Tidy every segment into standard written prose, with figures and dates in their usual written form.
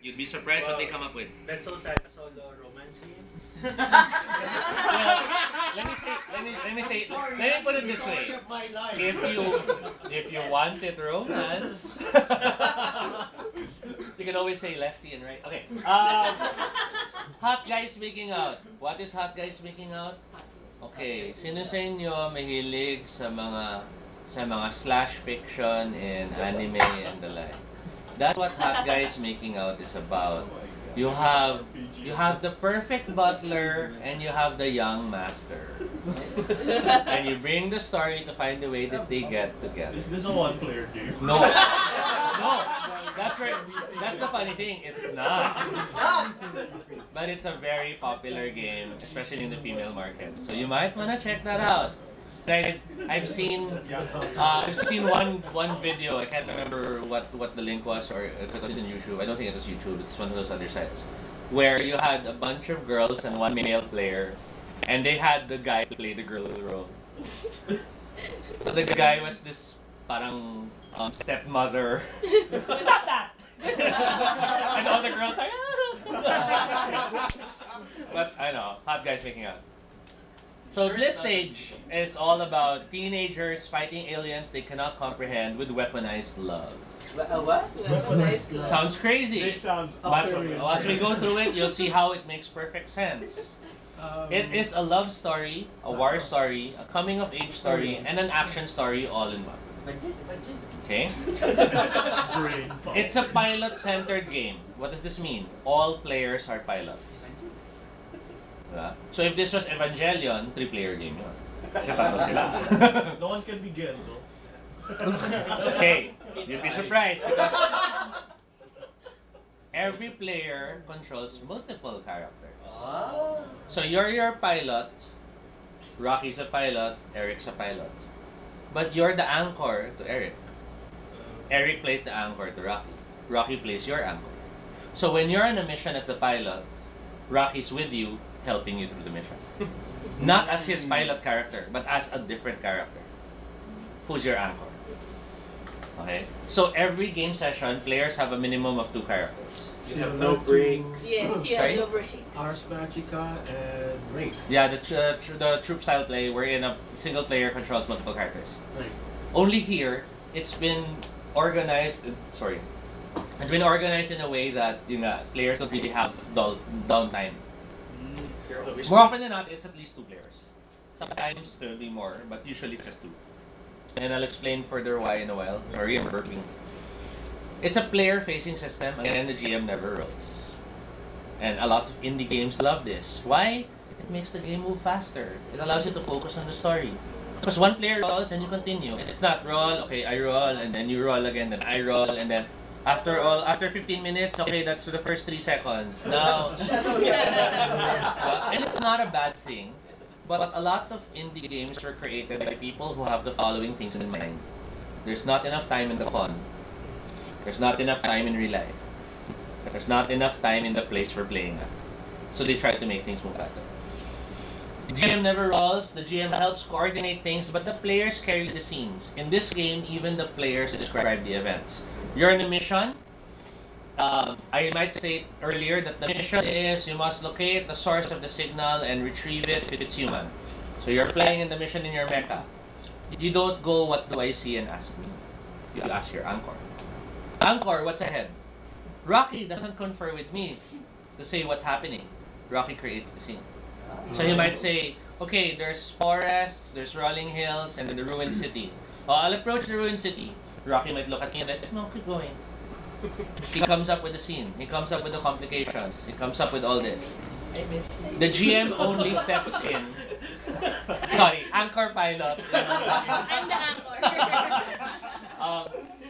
You'd be surprised what they come up with. Betzel's had a solo romance scene. Let me put it this way. If you wanted romance, you can always say lefty and right. Okay. Hot guys making out. What is hot guys making out? Okay, sino sa inyo mahilig sa mga slash fiction in anime and the like? That's what hot guys making out is about. You have the perfect butler and you have the young master. And you bring the story to find a way that they get together. Is this a one-player game? No. No. That's the funny thing. It's not. But it's a very popular game, especially in the female market. So you might want to check that out. I've seen one video. I can't remember what the link was, or if it was in YouTube. I don't think it was YouTube. It's one of those other sites where you had a bunch of girls and one male player, and they had the guy play the girl role. So the guy was this parang stepmother. Stop that! And all the girls are. But I know, hot guys making out. So Bliss Stage is all about teenagers fighting aliens they cannot comprehend with weaponized love. What? Weaponized love. Sounds crazy. This sounds But awesome. as we go through it, you'll see how it makes perfect sense. It is a love story, a war story, a coming-of-age story, and an action story all in one. Okay? It's a pilot-centered game. What does this mean? All players are pilots. So if this was Evangelion, 3-player game yun. Tatlo sila. No one can be Gendo. Okay, you'll be surprised because every player controls multiple characters. So you're your pilot, Rocky's a pilot, Eric's a pilot. But you're the anchor to Eric. Eric plays the anchor to Rocky. Rocky plays your anchor. So when you're on a mission as the pilot, Rocky's with you, helping you through the mission. Not as his pilot character, but as a different character. Who's your anchor? Okay? So every game session, players have a minimum of 2 characters. You have no breaks. Yes, you have no breaks. Ars Magica and Wraith. Yeah, the troop style play wherein a single player controls multiple characters. Right. Only here, it's been organized. It's been organized in a way that players don't really have downtime. More often than not, it's at least 2 players. Sometimes there will be more, but usually it's just 2. And I'll explain further why in a while. Sorry, I'm burping. It's a player-facing system, and the GM never rolls. And a lot of indie games love this. Why? It makes the game move faster. It allows you to focus on the story. Because one player rolls and you continue. It's not roll, okay, I roll, and then you roll again, then I roll, and then after 15 minutes, okay, that's for the first 3 seconds. Now, and it's not a bad thing, but a lot of indie games were created by people who have the following things in mind. There's not enough time in the con. There's not enough time in real life. There's not enough time in the place we're playing at. So they try to make things move faster. The GM never rolls, the GM helps coordinate things, but the players carry the scenes. In this game, even the players describe the events. You're in a mission. I might say earlier that the mission is you must locate the source of the signal and retrieve it if it's human. So you're flying in the mission in your mecha. You don't go, what do I see, and ask me. You ask your anchor. Anchor, what's ahead? Rocky doesn't confer with me to say what's happening. Rocky creates the scene. So he might say, okay, there's forests, there's rolling hills, and then the ruined city. I'll approach the ruined city. Rocky might look at me and then, no, keep going. He comes up with the scene. He comes up with the complications. He comes up with all this. The GM only steps in. Sorry, anchor pilot. I'm the anchor.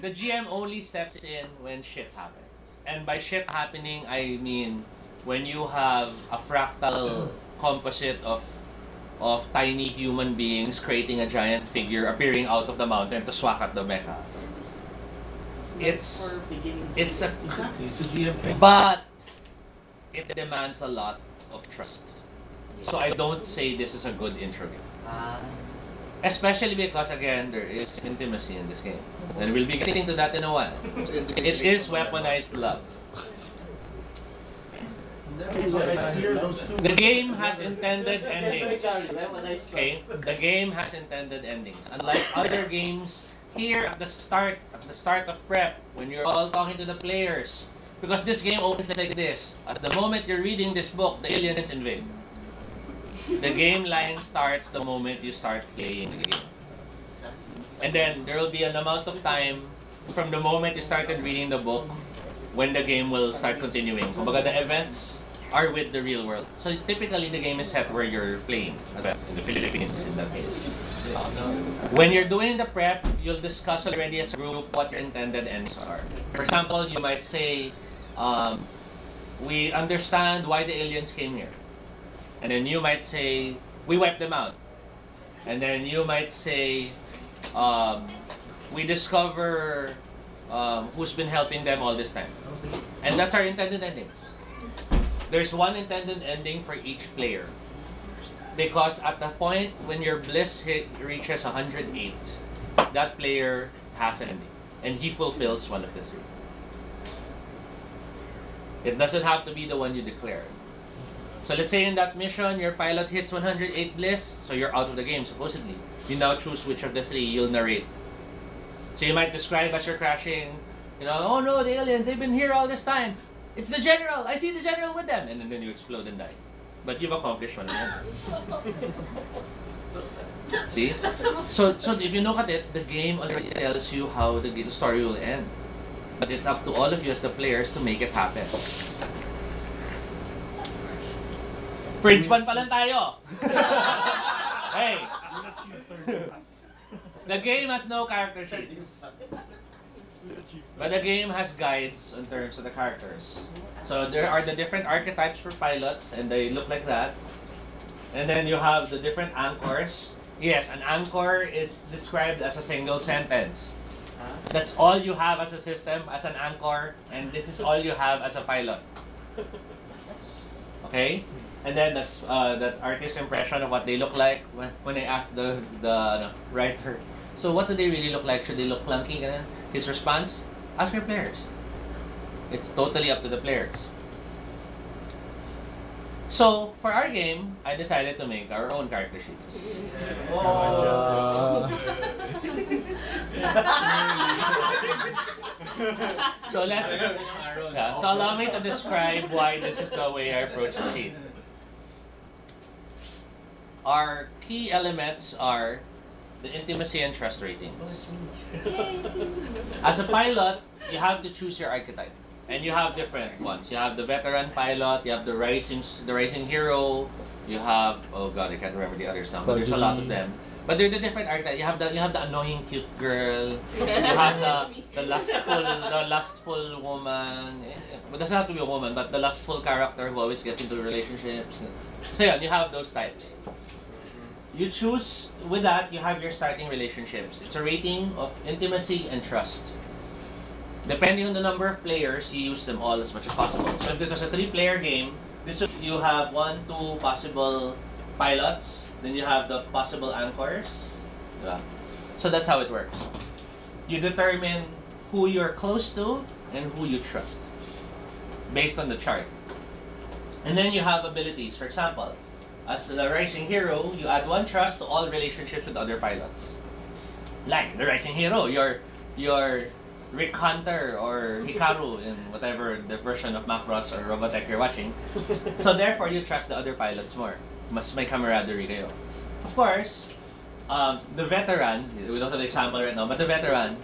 The GM only steps in when shit happens. And by shit happening, I mean when you have a fractal composite of tiny human beings creating a giant figure appearing out of the mountain to swat at the mecha. It's a GM thing. But it demands a lot of trust. So I don't say this is a good intro game. Especially because, again, there is intimacy in this game. And we'll be getting to that in a while. It is weaponized love. I hear those two. The game has intended endings. Okay? The game has intended endings. Unlike other games, here at the start of prep, when you're all talking to the players, because this game opens like this. At the moment you're reading this book, the aliens invade. The game line starts the moment you start playing the game. And then there will be an amount of time from the moment you started reading the book when the game will start continuing. Kumbaga, the events are with the real world. So typically the game is set where you're playing, in the Philippines in that case. When you're doing the prep, you'll discuss already as a group what your intended ends are. For example, you might say, we understand why the aliens came here. And then you might say, we wiped them out. And then you might say, we discover who's been helping them all this time. And that's our intended endings. There's one intended ending for each player. Because at the point when your bliss reaches 108, that player has an ending. And he fulfills one of the three. It doesn't have to be the one you declared. So let's say in that mission, your pilot hits 108 bliss, so you're out of the game, supposedly. You now choose which of the three you'll narrate. So you might describe as you're crashing, oh no, the aliens, they've been here all this time. It's the general, I see the general with them. And then you explode and die. But you've accomplished one of them. See? So if you look at it, the game already tells you how the story will end. But it's up to all of you as the players to make it happen. Fringe ban pa lang tayo! Hey! The game has no character sheets. But the game has guides in terms of the characters. So there are the different archetypes for pilots, and they look like that. And then you have the different anchors. Yes, an anchor is described as a single sentence. That's all you have as a system, as an anchor, and this is all you have as a pilot. Okay? And then that's that artist's impression of what they look like when I asked the writer, so what do they really look like? Should they look clunky? His response, ask your players. It's totally up to the players. So, for our game, I decided to make our own character sheets. So so allow me to describe why this is the way I approach the sheet. Our key elements are the intimacy and trust ratings. As a pilot, you have to choose your archetype. And you have different ones. You have the veteran pilot, you have the rising hero, you have, oh god, I can't remember the others now, but there's a lot of them. But they're the different archetypes. You have the annoying cute girl, you have the lustful woman. It doesn't have to be a woman, but the lustful character who always gets into relationships. So yeah, you have those types. You choose, with that, you have your starting relationships. It's a rating of intimacy and trust. Depending on the number of players, you use them all as much as possible. So if it was a 3-player game, you have 1, 2 possible pilots, then you have the possible anchors. Yeah. So that's how it works. You determine who you're close to and who you trust based on the chart. And then you have abilities. For example, as the rising hero, you add 1 trust to all relationships with other pilots. Like the rising hero, your Rick Hunter or Hikaru in whatever the version of Macross or Robotech you're watching. So therefore, you trust the other pilots more. Mas may camaraderie kayo. Of course, the veteran, we don't have the example right now, but the veteran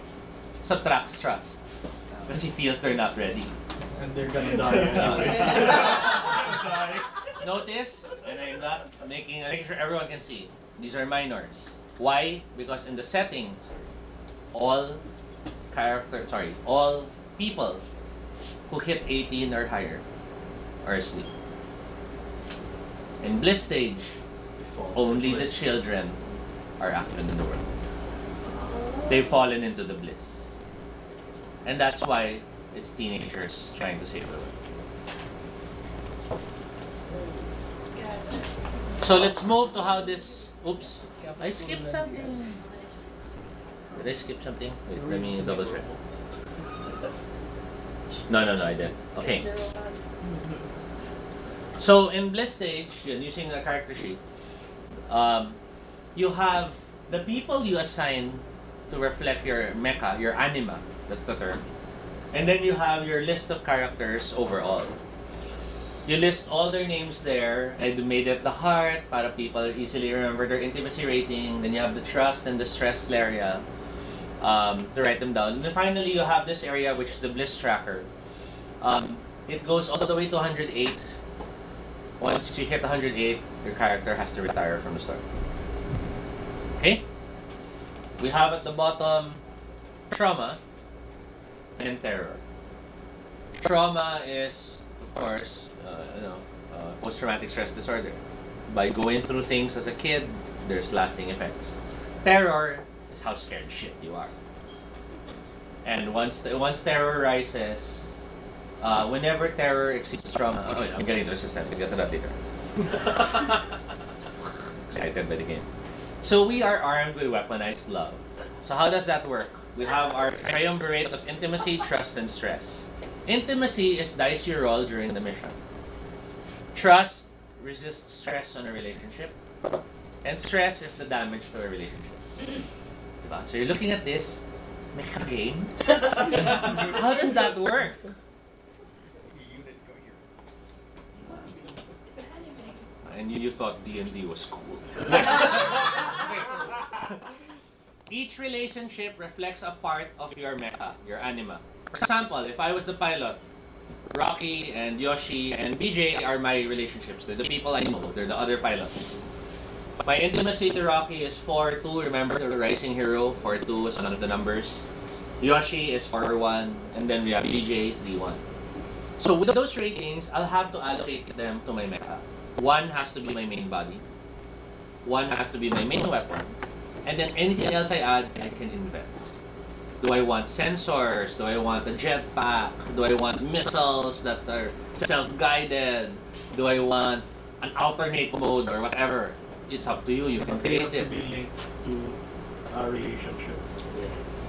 subtracts trust. Because he feels they're not ready. And they're gonna die anyway. Notice, and I'm not making sure everyone can see, these are minors. Why? Because in the settings, all people who hit 18 or higher are asleep. In Bliss Stage, only the children are active in the world. They've fallen into the bliss. And that's why it's teenagers trying to save the world. So let's move to how this... Oops, I skipped something. Did I skip something? Wait, let me double check. No, I didn't. Okay. So in Bliss Stage, using the character sheet, you have the people you assign to reflect your mecha, your anima, that's the term. And then you have your list of characters overall. You list all their names there. I made it the heart para people easily remember their intimacy rating. Then you have the trust and the stress area to write them down. And then finally, you have this area which is the bliss tracker. It goes all the way to 108. Once you hit 108, your character has to retire from the start. Okay? We have at the bottom trauma and terror. Trauma is, of course, post-traumatic stress disorder. By going through things as a kid, there's lasting effects. Terror is how scared shit you are. And once terror rises, whenever terror exceeds trauma, I'm getting resistant. We'll get to that later. Excited by the game. So we are armed with weaponized love. So how does that work? We have our triumvirate of intimacy, trust, and stress. Intimacy is dice you roll during the mission. Trust resists stress on a relationship. And stress is the damage to a relationship. Diba? So you're looking at this mecha game. How does that work? And you thought D&D was cool. Each relationship reflects a part of your mecha, your anima. For example, if I was the pilot, Rocky and Yoshi and BJ are my relationships. They're the people I know. They're the other pilots. My intimacy to Rocky is 4-2. Remember the rising hero? 4-2 is one of the numbers. Yoshi is 4-1. And then we have BJ 3-1. So with those ratings, I'll have to allocate them to my mecha. One has to be my main body. One has to be my main weapon. And then anything else I add, I can invent. Do I want sensors? Do I want a jetpack? Do I want missiles that are self-guided? Do I want an alternate mode or whatever? It's up to you. You can create it. Be linked to a relationship.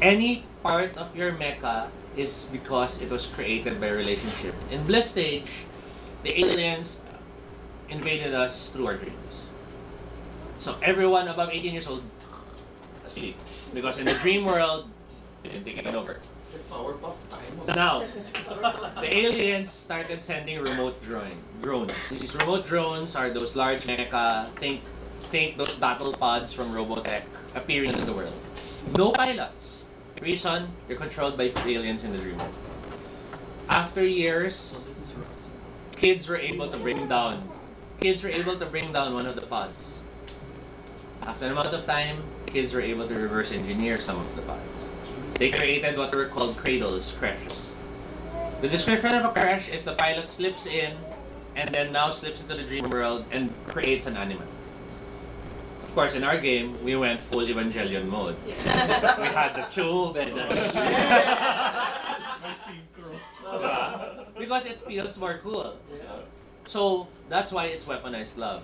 Any part of your mecha is because it was created by a relationship. In Bliss Stage, the aliens invaded us through our dreams. So everyone above 18 years old asleep. Because in the dream world, they didn't take it over. Now, the aliens started sending remote drones. These remote drones are those large mecha, think those battle pods from Robotech appearing in the world. No pilots. Reason, they're controlled by aliens in the dream world. After years, kids were able to bring down one of the pods. After an amount of time, kids were able to reverse engineer some of the pods. They created what were called cradles, crashes. The description of a crash is the pilot slips in and then now slips into the dream world and creates an anima. Of course, in our game, we went full Evangelion mode. We had the tube and because it feels more cool. So that's why it's weaponized love.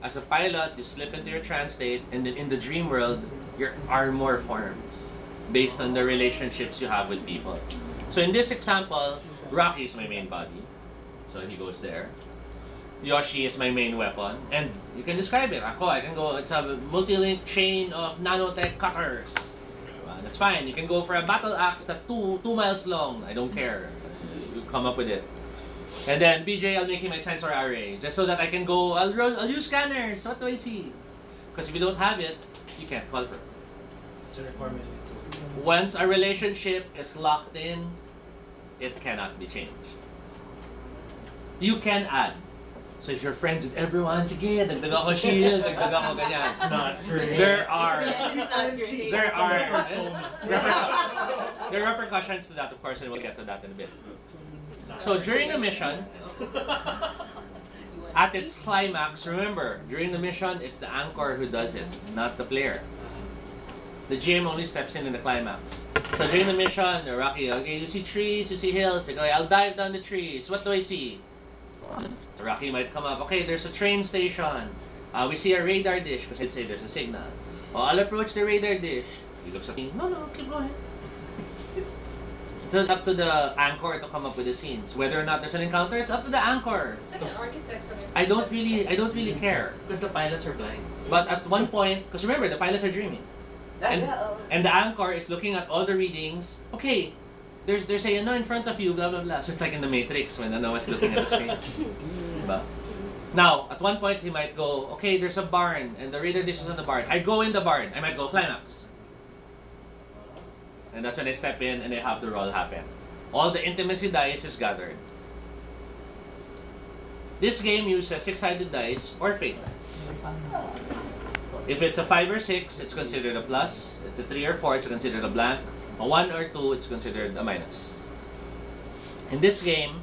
As a pilot, you slip into your trance state, and then in the dream world, your armor forms based on the relationships you have with people. So in this example, Rocky is my main body, so he goes there. Yoshi is my main weapon, and you can describe it. I can go, it's a multi-link chain of nanotech cutters. That's fine. You can go for a battle axe that's 2 miles long. I don't care. You come up with it. And then BJ, I'll make him a sensor array, just so that I can go, I'll use scanners. What do I see? Because if you don't have it, you can't call for it. It's a requirement. Once a relationship is locked in, it cannot be changed. You can add. So if you're friends with everyone, sige, dagdag ako shield, dagdag ako ganyan. It's not great. There are There are repercussions to that, of course, and we'll get to that in a bit. So during the mission, at its climax, remember, during the mission, it's the anchor who does it, not the player. The GM only steps in the climax. So during the mission, Rocky, okay, you see trees, you see hills, okay, I'll dive down the trees. What do I see? So Rocky might come up, okay, there's a train station. We see a radar dish, because he'd say there's a signal. Oh, I'll approach the radar dish. He looks at me, no, keep going. It's not up to the anchor to come up with the scenes. Whether or not there's an encounter, it's up to the anchor. It's like an architect from I don't really care. Because the pilots are blind. But at one point, because remember, the pilots are dreaming. And the anchor is looking at all the readings. Okay, there's a ano in front of you, blah blah blah. So it's like in the Matrix when ano was looking at the screen. Diba? Now, at one point he might go, okay, there's a barn, and the reader dishes on the barn. I go in the barn. I might go climax. And that's when I step in and I have the roll happen. All the intimacy dice is gathered. This game uses 6-sided dice or fate dice. If it's a 5 or 6, it's considered a plus. It's a 3 or 4, it's considered a blank. A 1 or 2, it's considered a minus. In this game,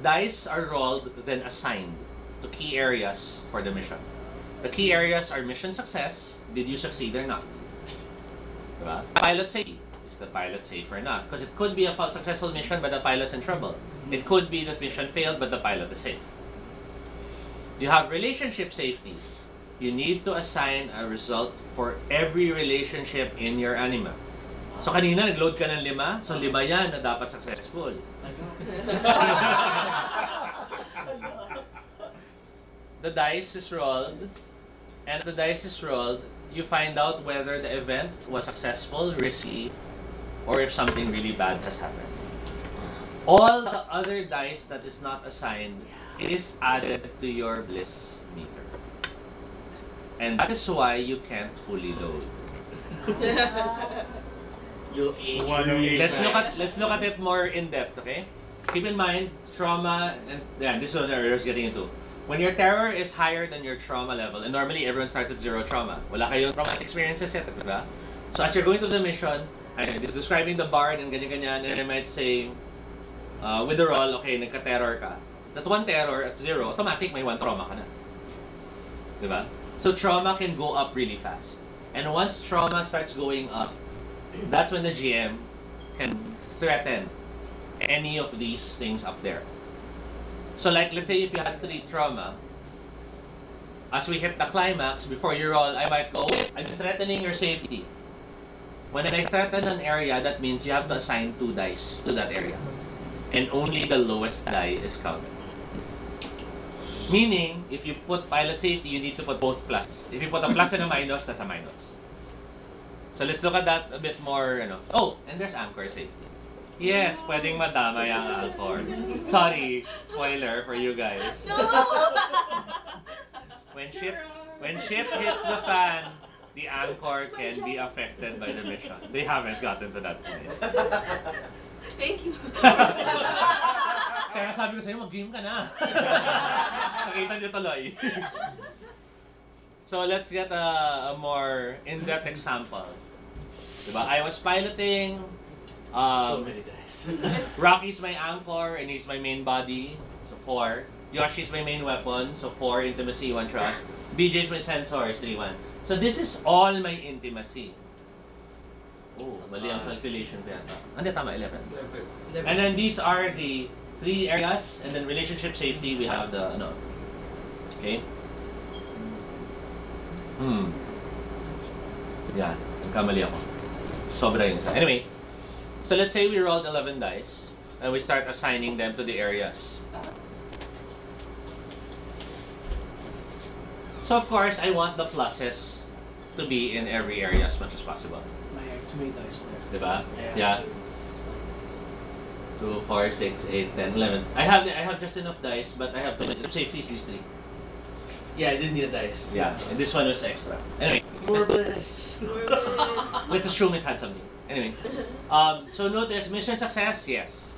dice are rolled then assigned to key areas for the mission. The key areas are mission success. Did you succeed or not? Diba? Pilot safety. Is the pilot safe or not? Because it could be a successful mission but the pilot's in trouble. It could be the mission failed but the pilot is safe. You have relationship safety. You need to assign a result for every relationship in your anima. So kanina nag-load ka ng 5, so 5 yan na dapat successful. The dice is rolled, and if the dice is rolled, you find out whether the event was successful, risky, or if something really bad has happened. All the other dice that is not assigned is added to your bliss meter. And that is why you can't fully load. Let's look at it more in depth, okay? Keep in mind, trauma, and yeah, this is what I was getting into. When your terror is higher than your trauma level, and normally everyone starts at 0 trauma. Wala kayong traumatic experiences yet, diba? So as you're going through the mission, it's describing the bard and ganyan-ganyan, and I might say, with the roll, okay, nagka-terror ka. That 1 terror at 0, automatic may 1 trauma ka na. Diba? So trauma can go up really fast. And once trauma starts going up, that's when the GM can threaten any of these things up there. So like, let's say if you had 3 trauma, as we hit the climax, before you roll, I might go, I'm threatening your safety. When I threaten an area, that means you have to assign 2 dice to that area. And only the lowest die is counted. Meaning, if you put pilot safety, you need to put both plus. If you put a plus and a minus, that's a minus. So let's look at that a bit more, Oh, and there's anchor safety. Yes, pwedeng madama yung anchor. Sorry, spoiler for you guys. No! When shit hits the fan, the anchor can be affected by the mission. They haven't gotten to that point. Thank you. Kaya sabi ko sa'yo, mag-game ka na. Nakita niyo tuloy. So let's get a more in-depth example. Diba? I was piloting. So many dice. Rocky's my anchor and he's my main body. So 4. Yoshi's my main weapon. So 4 intimacy, 1 trust. BJ's my sensor, 3-1. So this is all my intimacy. Oh, mali ang calculation ko yata. Hindi, tama, 11. And then these are the 3 areas, and then relationship safety, we have the, okay? Yeah, nagkamali ako. Sobra yun isa. Anyway, so let's say we rolled 11 dice, and we start assigning them to the areas. So of course, I want the pluses to be in every area as much as possible. I have too many dice there. Diba? Yeah. 2, 4, 6, 8, 10, 11. I have just enough dice, but I have to safety is 3. Yeah, I didn't need a dice. Yeah, and this one was extra. Anyway. More bliss. Let's assume it had something. Anyway. So notice, mission success, yes.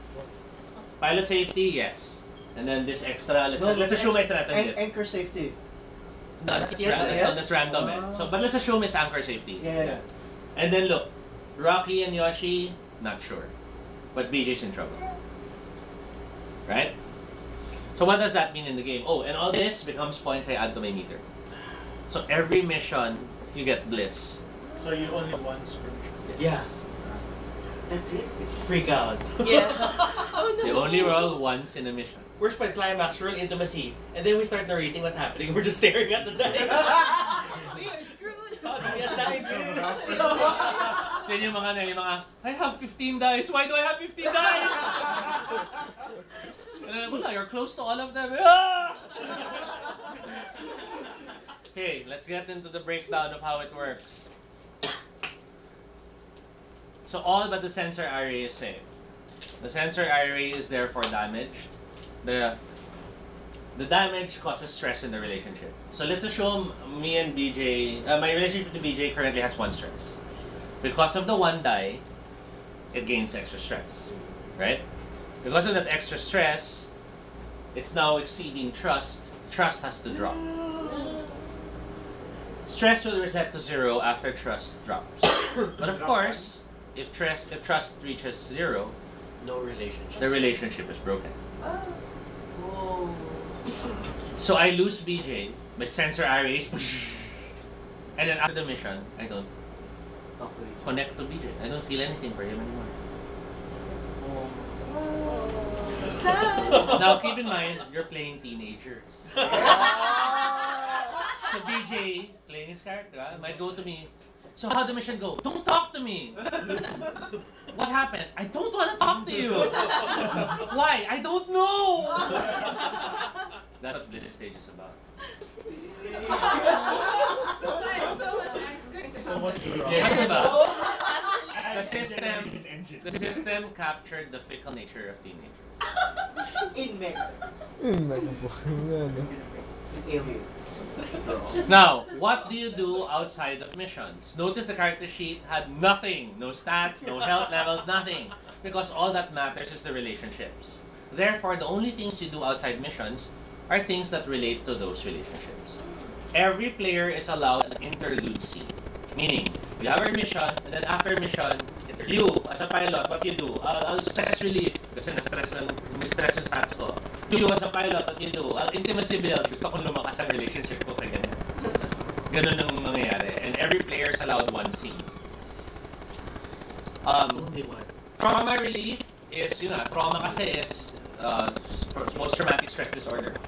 Pilot safety, yes. And then this extra, let's assume I threatened it. Anchor safety. No, that's random eh. So, but let's assume it's anchor safety. Yeah. And then look, Rocky and Yoshi, not sure. But BJ's in trouble. Right? So what does that mean in the game? Oh, and all this becomes points I add to my meter. So every mission, you get bliss. So you only once per mission? Yes. Yeah. That's it? Freak out. Yeah. Oh, no. You only roll once in a mission. Where's my climax? Roll intimacy. And then we start narrating what's happening. We're just staring at the dice. We are screwed. How do we assign this? Then yung mga, I have 15 dice. Why do I have 15 dice? And then, wala, you're close to all of them. Ah! Okay, let's get into the breakdown of how it works. So all but the sensor array is safe. The sensor array is there for damage. The damage causes stress in the relationship. So let's assume me and BJ, my relationship with BJ currently has 1 stress. Because of the 1 die, it gains extra stress, right? Because of that extra stress, it's now exceeding trust. Trust has to drop. Stress will reset to 0 after trust drops. But of course, if trust reaches 0, No relationship. the relationship is broken. So I lose BJ, my sensor arrays, and then after the mission, I don't connect to BJ. I don't feel anything for him anymore. Now keep in mind, you're playing teenagers. So BJ, playing his character, might go to me, so how'd the mission go? Don't talk to me! What happened? I don't want to talk to you! Why? I don't know! That's what Bliss Stage is about. So much Ano ba? drama. The system captured the fickle nature of teenagers. In mega. Aliens. Now, what do you do outside of missions? Notice the character sheet had nothing. No stats, no health levels, nothing. Because all that matters is the relationships. Therefore, the only things you do outside missions are things that relate to those relationships. Every player is allowed an interlude scene. Meaning, you have a mission, and then after mission, you, as a pilot, what you do? I'll stress relief, kasi na-stress yung stats ko. You, as a pilot, what you do? I'll intimacy build, gusto kong lumakas ang relationship ko kaya ganyan. Ganun ang mangyayari. And every player is allowed 1 scene. Trauma relief is, trauma kasi is post-traumatic stress disorder.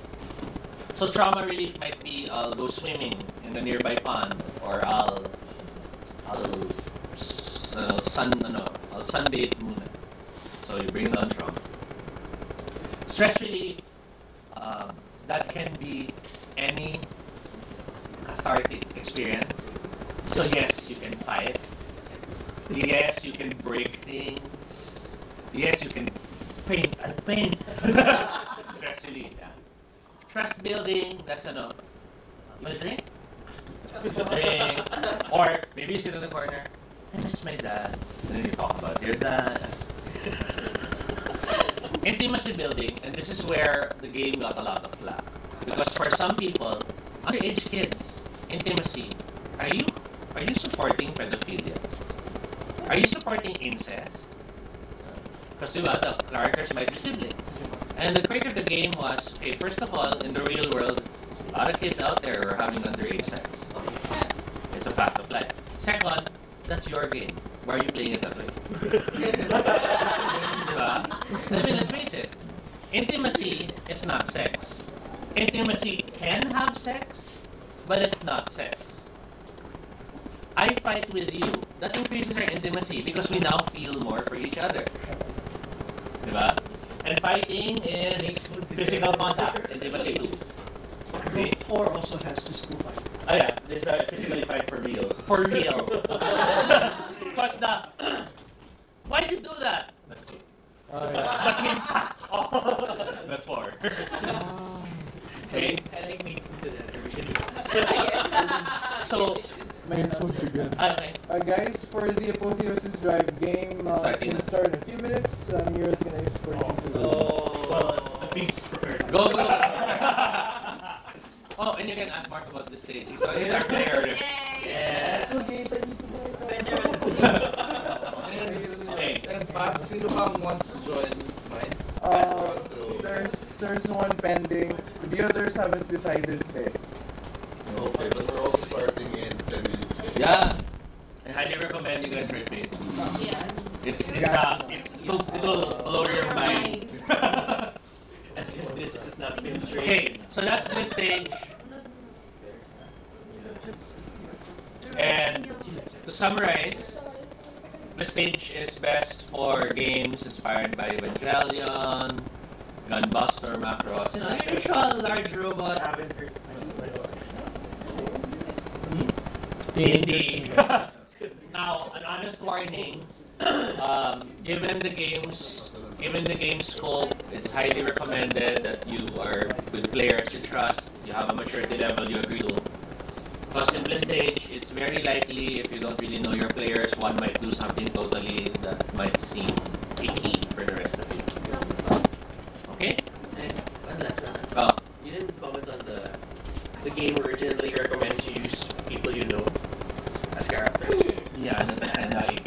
So trauma relief might be I'll go swimming in the nearby pond, or I'll sunbathe muna. So you bring down trauma. Stress relief, that can be any cathartic experience. So yes, you can fight. Yes, you can break things. Yes, you can paint. I'll paint. Stress relief, yeah. Trust building, that's you wanna drink? Drink. Or maybe you sit in the corner, I miss my dad. And then you talk about your dad. Intimacy building, and this is where the game got a lot of flack. Because for some people, underage kids, intimacy, are you supporting pedophilia? Are you supporting incest? Because the characters might be siblings. And the trick of the game was, okay, first of all, in the real world, there's a lot of kids out there who are having underage sex. It's a fact of life. Second, that's your game. Why are you playing it that way? Diba? I mean, let's face it. Intimacy is not sex. Intimacy can have sex, but it's not sex. I fight with you. That increases our intimacy because we now feel more for each other. Diba? And fighting is physical contact. Intimacy too. Okay. 4 also has physical fight. Oh yeah, there's a physically fight for real. For real. What's that? Why'd you do that? That's 2. But him. That's 4. Okay. So. Make food together. Okay. Guys, for the Apotheosis Drive game, it's going to start in a few minutes. Mira's going to escort you to the... Well, at least prepared. Go. Oh, and you can ask Mark about the stage. He's our player. Yes. Okay, so I need to buy Okay. And Fab, sino bang wants to join mine? There's one pending. The others haven't decided yet. Okay, but we're also starting in 10 minutes. Yeah. I highly recommend you guys try it. Yeah. It'll blow your mind. As if this has not been straight. Okay, so that's Bliss Stage. And to summarize, Bliss Stage is best for games inspired by Evangelion, Gunbuster, Macross. You know, your usual large robot. Haven't heard. D&D. Now, an honest warning. Given the game's scope, it's highly recommended that you are with players you trust, you have a maturity level you agree to. Because in Bliss Stage, it's very likely if you don't really know your players, one might do something totally that might seem icky for the rest of you. Okay? And one last one. Oh, You didn't comment on the game originally recommends you use people you know as characters. yeah,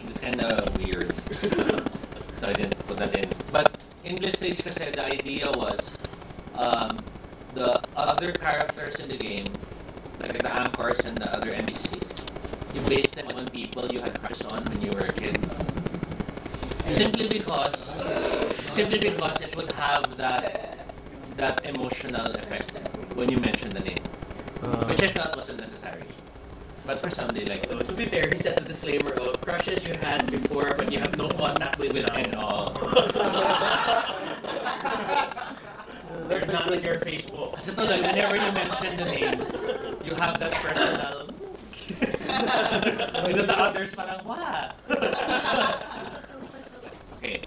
it's kinda weird. So I didn't put that in. But in Bliss Stage kasi the idea was the other characters in the game, like the anchors and the other NPCs, you base them on people you had crushed on when you were a kid. Simply because it would have that emotional effect when you mention the name, which I felt wasn't necessary. But for some, they like it. So to be fair, he set the disclaimer of crushes you had before but you have no contact with now. And all. They're not on your Facebook. Kasi ito lang, whenever you mention the name, you have that personal. With the others, parang, what? Okay.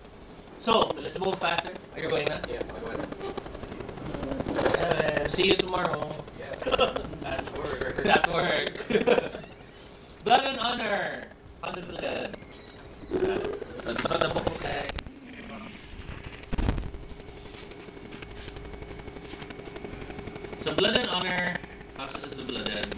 So, let's move faster. Are you going na? Yeah, go ahead. See you tomorrow. At work. At work. Blood and Honor. How's it look? Let's put the book tag. So Blood and Honor, Houses of the Blooded.